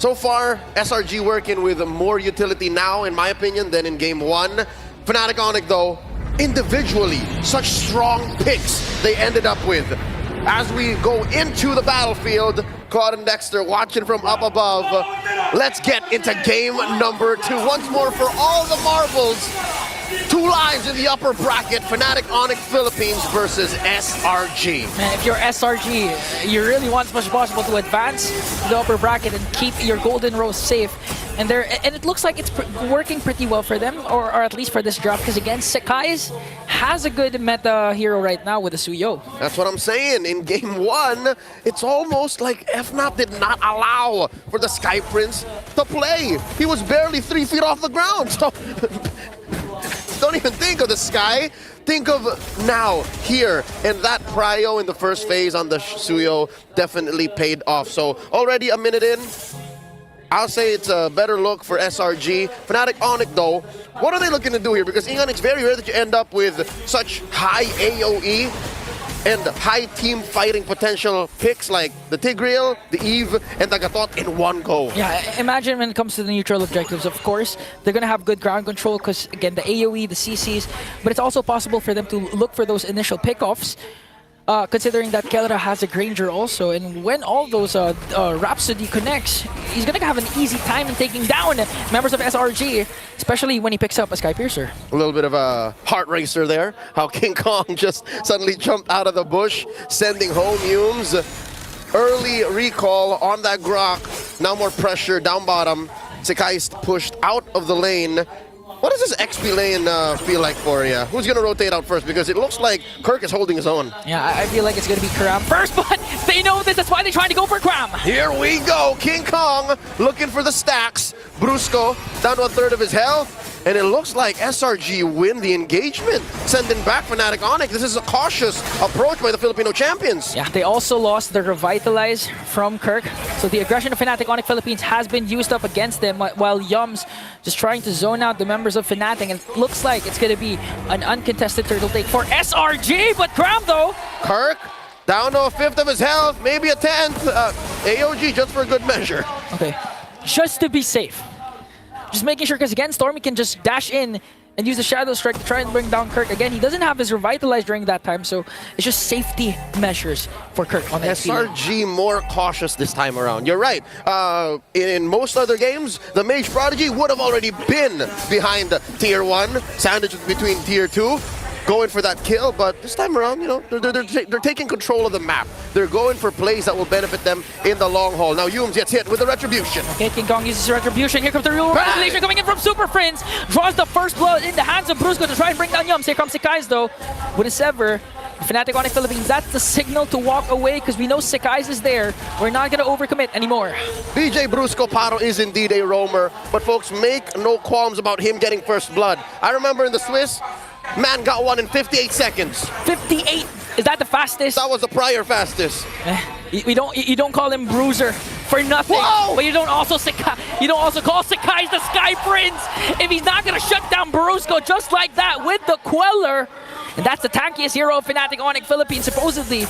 So far, SRG working with more utility now, in my opinion, than in Game 1. FNATIC ONIC, though, individually, such strong picks they ended up with. As we go into the battlefield, Claude and Dexter watching from up above. Let's get into game number 2. Once more for all the marbles. 2 lives in the upper bracket, FNATIC ONIC Philippines versus SRG. And if you're SRG, you really want as much as possible to advance the upper bracket and keep your golden row safe. And it looks like it's working pretty well for them, or at least for this draft, because again, Sekai's has a good meta hero right now with the Suyo. That's what I'm saying. In Game 1, it's almost like FNAP did not allow for the Sky Prince to play. He was barely 3 feet off the ground. So don't even think of the Sky. Think of now, here, and that prio in the first phase on the Suyo definitely paid off. So already a minute in, I'll say it's a better look for SRG. FNATIC ONIC, though, what are they looking to do here? Because Ingon, it's very rare that you end up with such high AoE and high team fighting potential picks like the Tigreal, the Eve, and the Gatot in one go. Yeah, imagine when it comes to the neutral objectives, of course, they're going to have good ground control because, again, the AoE, the CCs, but it's also possible for them to look for those initial pickoffs. Considering that Kelra has a Granger also, and when all those Rhapsody connects, he's gonna have an easy time in taking down members of SRG, especially when he picks up a Sky Piercer. A little bit of a heart racer there, how King Kong just suddenly jumped out of the bush, sending home Humes. Early recall on that Grok, now more pressure down bottom. Sekai's pushed out of the lane. What does this XP lane feel like for you? Who's going to rotate out first? Because it looks like Kirk is holding his own. Yeah, I feel like it's going to be Kram first, but they know this. That's why they're trying to go for Kram. Here we go. King Kong looking for the stacks. Brusco down to 1/3 of his health. And it looks like SRG win the engagement, sending back FNATIC ONIC. This is a cautious approach by the Filipino champions. Yeah, they also lost the Revitalize from Kirk. So the aggression of FNATIC ONIC Philippines has been used up against them, while Yums just trying to zone out the members of FNATIC. And it looks like it's going to be an uncontested turtle take for SRG. But Kram, though. Kirk down to 1/5 of his health, maybe a 10th. AOG just for good measure. Okay, just to be safe. Just making sure, because again, Stormy can just dash in and use the Shadow Strike to try and bring down Kirk. Again, he doesn't have his Revitalize during that time, so it's just safety measures for Kirk on that SRG more cautious this time around. You're right. In most other games, the Mage Prodigy would have already been behind Tier 1, sandwiched between Tier 2. Going for that kill, but this time around, you know, they're taking control of the map. They're going for plays that will benefit them in the long haul. Now Humes gets hit with the Retribution. Okay, King Kong uses Retribution. Here comes the real Revelation coming in from Super Prince. Draws the first blow in the hands of Brusco to try and bring down Yums. Here comes Sekai's, though, with a Sever. FNATIC ONIC Philippines, that's the signal to walk away because we know Sekai's is there. We're not going to overcommit anymore. BJ Brusco Paro is indeed a roamer, but folks, make no qualms about him getting first blood. I remember in the Swiss, man got one in 58 seconds. 58? Is that the fastest? That was the prior fastest. You don't call him Bruiser for nothing. Whoa! But you don't also call Sekai's the Sky Prince if he's not gonna shut down Brusco just like that with the Queller. And that's the tankiest hero of FNATIC ONIC Philippines, supposedly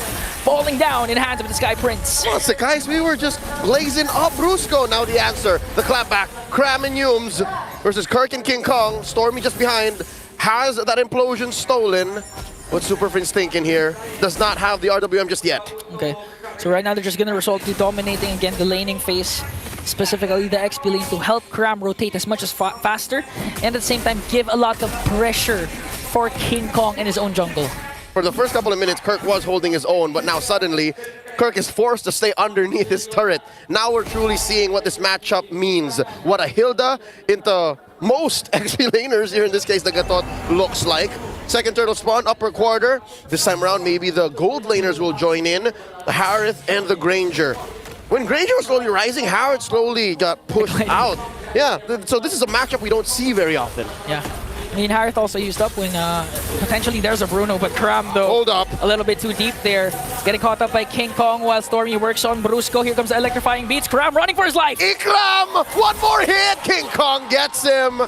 falling down in the hands of the Sky Prince. Well, Sekai's, we were just blazing up Brusco. Now the answer, the clapback, Kram and Humes versus Kirk and King Kong. Stormy just behind. Has that implosion stolen? What's Super Prince thinking here? Does not have the RWM just yet. Okay, so right now they're just going to resort to dominating again the laning phase, specifically the XP lane, to help Kram rotate as much as faster, and at the same time give a lot of pressure for King Kong in his own jungle. For the first couple of minutes, Kirk was holding his own, but now suddenly, Kirk is forced to stay underneath his turret. Now we're truly seeing what this matchup means. What a Hilda into most XP laners, here in this case the Gatot, looks like. Second turtle spawn, upper quarter. This time around, maybe the gold laners will join in. The Harith and the Granger. When Granger was slowly rising, Harith slowly got pushed out. Yeah, so this is a matchup we don't see very often. Yeah. I mean, Harith also used up when potentially there's a Bruno, but Kram, though, hold up, a little bit too deep there. Getting caught up by King Kong while Stormy works on Brusco. Here comes the electrifying beats. Kram running for his life. Ikram! One more hit! King Kong gets him.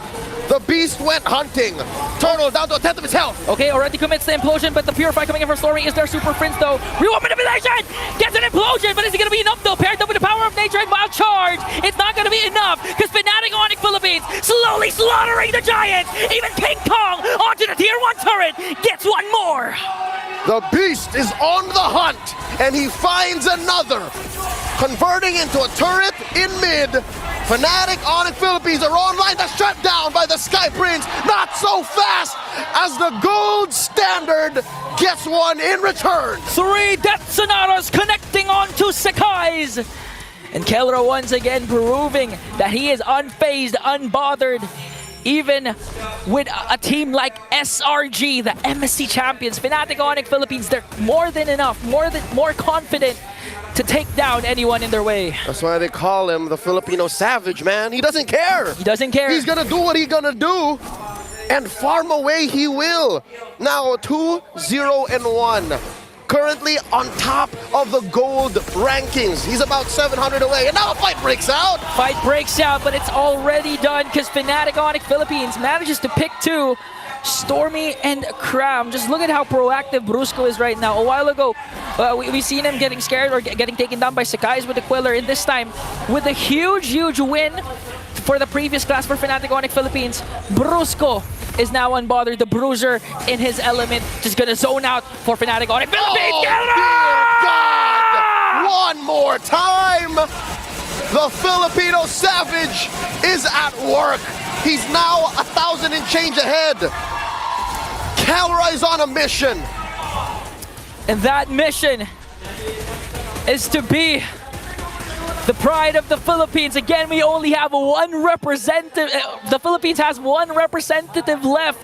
The Beast went hunting. Turtle down to a tenth of his health. Okay, already commits the implosion, but the Purify coming in from Stormy is their Super Prince though. Reward manipulation! Gets an implosion, but is it going to be enough though? Paired up with the power of nature and wild charge. It's not going to be enough because FNATIC ONIC Philippines slowly slaughtering the Giants. Even King Kong onto the tier 1 turret gets one more. The Beast is on the hunt, and he finds another. Converting into a turret in mid. FNATIC ONIC Philippines are online. The shutdown by the Sky Prince. Not so fast as the gold standard gets one in return. 3 Death Sonatas connecting onto Sakai's. And Kelra once again proving that he is unfazed, unbothered. Even with a team like SRG, the MSC champions, FNATIC ONIC Philippines, they're more than enough, more confident to take down anyone in their way. That's why they call him the Filipino savage, man. He doesn't care. He doesn't care. He's gonna do what he's gonna do, and farm away he will. Now 2-0-1. Currently on top of the gold rankings. He's about 700 away, and now a fight breaks out. Fight breaks out, but it's already done because FNATIC ONIC Philippines manages to pick 2. Stormy and Cram. Just look at how proactive Brusco is right now. A while ago, we've seen him getting scared or getting taken down by Sakai's with the Quiller. And this time, with a huge win for the previous class for FNATIC ONIC Philippines, Brusco is now unbothered. The Bruiser in his element, just gonna zone out for FNATIC ONIC Philippines. Oh, dear God! One more time! The Filipino savage is at work. He's now 1,000 and change ahead. Kelra is on a mission. And that mission is to be the pride of the Philippines. Again, we only have one representative. The Philippines has one representative left.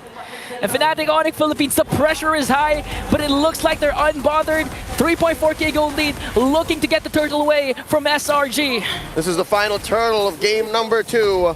And FNATIC ONIC Philippines, the pressure is high, but it looks like they're unbothered. 3.4k gold lead, looking to get the turtle away from SRG. This is the final turtle of game number 2.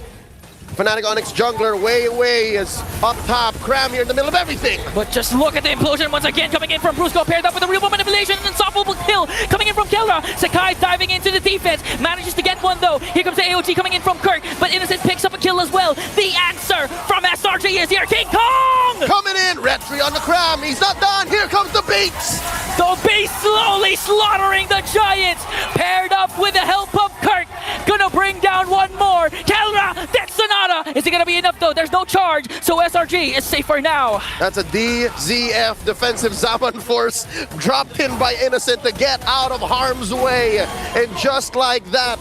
FNATIC ONIC's jungler way away is up top. Cram here in the middle of everything. But just look at the implosion once again coming in from Brusco, paired up with a real manipulation and unstoppable kill coming in from Kelra. Sakai diving into the defense, manages to get one though. Here comes the AOG coming in from Kirk, but Innocent picks up a kill as well. The answer from SRG is here, King Kong! Coming in, Retri on the Cram. He's not done. Here comes the Beats. The Beast slowly slaughtering the Giants, paired up with the help of Kirk. Gonna bring down one more. Kelra, Death Sonata. Is it gonna be enough though? There's no charge, so SRG is safe for now. That's a DZF defensive Zaman force dropped in by Innocent to get out of harm's way. And just like that,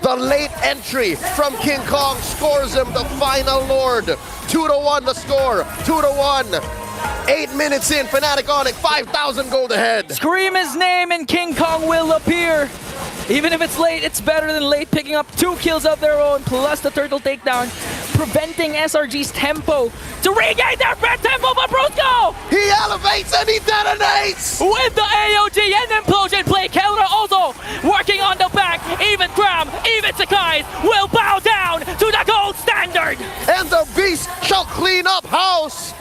the late entry from King Kong scores him the final Lord. 2-1 the score, 2-1. 8 minutes in, FNATIC ONIC, 5,000 gold ahead. Scream his name and King Kong will appear. Even if it's late, it's better than late, picking up 2 kills of their own, plus the turtle takedown, preventing SRG's tempo to regain their tempo, but Brusco! He elevates and he detonates! With the AOG and implosion play, Kelra also working on the back. Even Cram, even Sakai will bow down to the gold standard! And the Beast shall clean up house!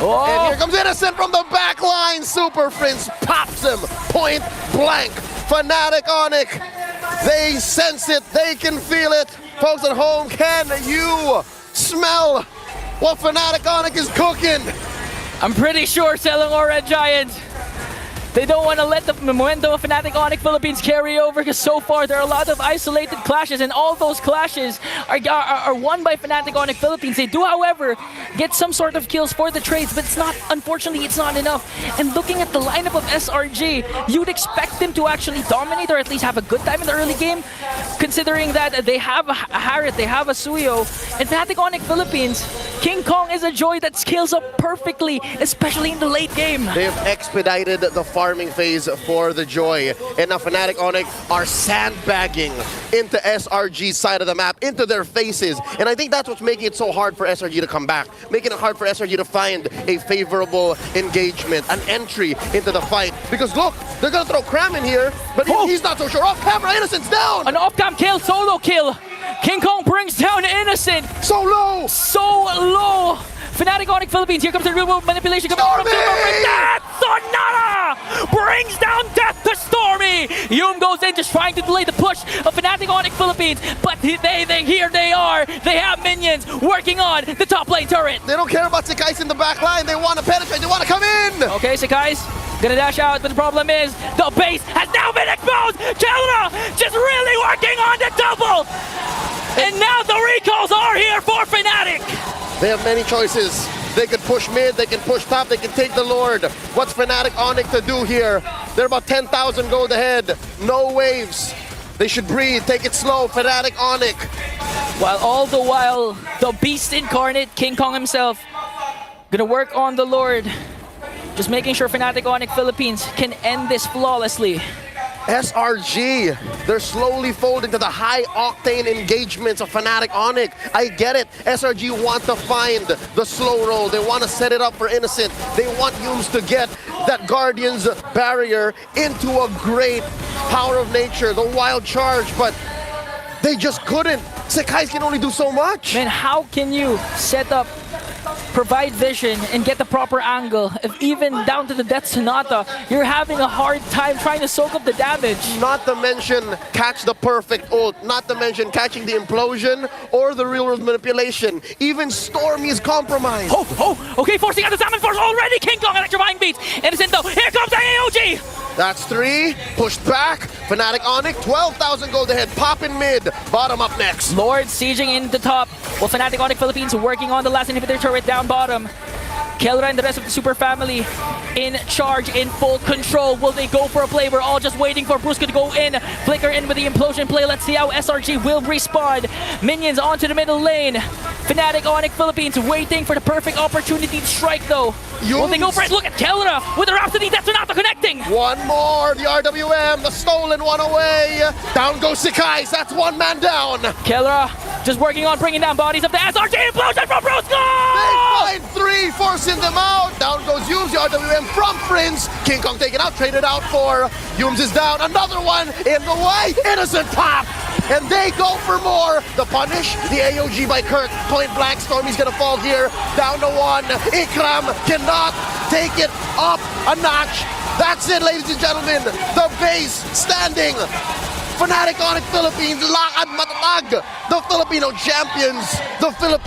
Oh. And here comes Innocent from the back line. Super Prince pops him point blank. FNATIC ONIC, they sense it, they can feel it. Folks at home, can you smell what FNATIC ONIC is cooking? I'm pretty sure Selangor Red Giants, they don't want to let the momentum of FNATIC ONIC Philippines carry over because so far there are a lot of isolated clashes and all those clashes are won by FNATIC ONIC Philippines. They do, however, get some sort of kills for the trades, but it's not, unfortunately, it's not enough. And looking at the lineup of SRG, you'd expect them to actually dominate or at least have a good time in the early game, considering that they have a Harriet, they have a Suyo, and FNATIC ONIC Philippines, King Kong is a joy that scales up perfectly, especially in the late game. They've expedited the farming phase for the Joy, and now FNATIC ONIC are sandbagging into SRG's side of the map, into their faces, and I think that's what's making it so hard for SRG to come back, making it hard for SRG to find a favorable engagement, an entry into the fight, because look, they're gonna throw Cram in here, but he's not so sure. Off camera, Innocent's down! An off-cam kill, solo kill. King Kong brings down Innocent. So low! So low FNATIC ONIC Philippines. Here comes the real world manipulation coming from Stormy. Death! Sonata brings down death to Stormy. Yum goes in just trying to delay the push of FNATIC ONIC Philippines. But here they are. They have minions working on the top lane turret. They don't care about Sekai's in the back line. They want to penetrate. They want to come in. Okay, Sekai's gonna dash out, but the problem is the base has now been exposed. Kelra just really working on the double. And now the recalls are here for FNATIC. They have many choices. They can push mid, they can push top, they can take the Lord. What's FNATIC ONIC to do here? They're about 10,000 gold ahead. No waves. They should breathe, take it slow. FNATIC ONIC. While all the while, the beast incarnate, King Kong himself, gonna work on the Lord. Just making sure FNATIC ONIC Philippines can end this flawlessly. SRG, they're slowly folding to the high-octane engagements of FNATIC ONIC. I get it. SRG want to find the slow roll. They want to set it up for Innocent. They want Yums to get that Guardian's barrier into a great power of nature, the wild charge, but they just couldn't. Sekai can only do so much. Man, how can you set up, provide vision, and get the proper angle if even down to the Death Sonata, you're having a hard time trying to soak up the damage? Not to mention catch the perfect ult, not to mention catching the implosion or the real world manipulation. Even Stormy is compromised. Okay, forcing out the Salmon Force already. King Kong electrifying beats. Innocent though, here comes the AOG. That's 3, pushed back. FNATIC ONIC, 12,000 gold ahead. Pop in mid, bottom up next. Lord sieging in the top. Well, FNATIC ONIC Philippines working on the last inhibitor turret down bottom. Kelra and the rest of the super family in charge, in full control. Will they go for a play? We're all just waiting for Brusco to go in. Flicker in with the implosion play. Let's see how SRG will respond. Minions onto the middle lane. FNATIC ONIC Philippines waiting for the perfect opportunity to strike though. Will they go for it? Look at Kelra with the Rhapsody. That's not connecting. One more, the RWM, the stolen one away. Down goes Sekai's, that's one man down. Kelra just working on bringing down bodies of the SRG. Implosion from Brusco! They find 3, forcing them out. Down goes Yums, the RWM from Prince. King Kong taken out, traded out for Yums is down. Another one in the way. Innocent pop. And they go for more. The punish, the AOG by Kirk. Point blank, Stormy's gonna fall here. Down to 1. Ikram cannot take it up a notch. That's it, ladies and gentlemen. The base standing. FNATIC ONIC Philippines, lakad matatag. The Filipino champions. The Philippines.